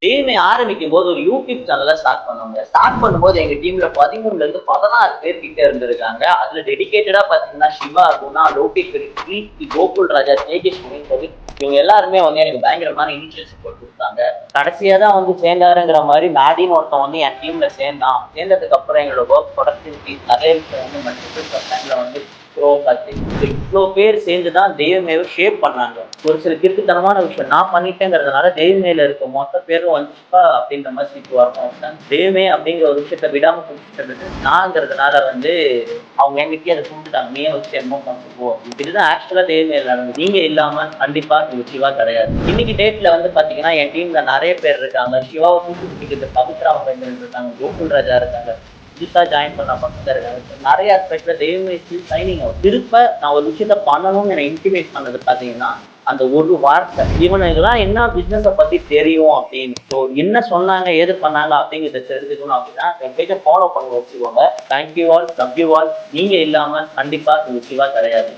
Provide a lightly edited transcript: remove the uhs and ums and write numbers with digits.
Team ஆரம்பிக்கும் போது ஒரு யூடியூப் சேனலை ஸ்டார்ட் பண்ணுவாங்க. ஸ்டார்ட் பண்ணும்போது எங்க டீம்ல 13ல இருந்து 16 பேர் கிட்ட இருந்திருக்காங்க. அதுல டெடிகேட்டடா பாத்தீங்கன்னா சிவா, குணா, லோகேஷ், கீர்த்தி, கோகுல் ராஜா, தேஜேஷ் சொல்லி இவங்க எல்லாருமே வந்து எனக்கு பயங்கரமான இனிஷியல் சப்போர்ட் கொடுத்தாங்க. கடைசியா தான் வந்து சேர்ந்தாருங்கிற மாதிரி மேடின்னு ஒருத்தன் வந்து என் டீம்ல சேர்ந்தான். சேர்ந்ததுக்கு அப்புறம் எங்களோட ஒர்க் ப்ரொடக்டிவிட்டி நிறைய வந்து மல்டிபிள் பர்சன்ட்ல வந்து இவ்வளோ பேர் சேர்ந்துதான் தெய்வமேவை ஷேப் பண்ணாங்க. ஒரு சில திருட்டுத்தனமான விஷயம் நான் பண்ணிட்டேங்கிறதுனால தெய்வமேல இருக்க மொத்த பேரும் வந்துப்பா அப்படின்ற மாதிரி சீட்டு வரணும். தெய்வமே அப்படிங்கிற ஒரு விஷயத்த விடாம குடிச்சிட்டு நாங்கிறதுனால வந்து அவங்க எங்கிட்டயே அதை கூப்பிட்டாங்க. நீயே வச்சு என்னமோ பண்ணிட்டு இப்படிதான் ஆக்சுவலா தெய்வமேல நடந்து. நீங்க இல்லாம கண்டிப்பா இது சிவா கிடையாது. இன்னைக்கு டேட்ல வந்து பாத்தீங்கன்னா என் டீம்ல நிறைய பேர் இருக்காங்க. சிவாவை கூப்பிட்டு பவித்ரா இருக்காங்க, கோகுல் ராஜா இருக்காங்க, புதுசா ஜாயின் பண்ண பக்கத்துல இருக்காங்க. நிறைய ஆஸ்பெக்ட்ல தெய்வமே சைனிங் ஆகும். திருப்ப நான் ஒரு விஷயத்த பண்ணணும்னு எனக்கு இன்டிமேட் பண்ணது பாத்தீங்கன்னா அந்த ஒரு வார்த்தை. இவனுக்குலாம் என்ன பிசினஸ பத்தி தெரியும் அப்படின்னு, ஸோ என்ன சொன்னாங்க ஏது பண்ணாங்க அப்படிங்கிறத தெரிஞ்சுக்கணும் அப்படின்னா என் பேஜை ஃபாலோ பண்ண வச்சுக்கோங்க. Thank you all, love you all. நீங்க இல்லாம கண்டிப்பா இது சிவா கிடையாது.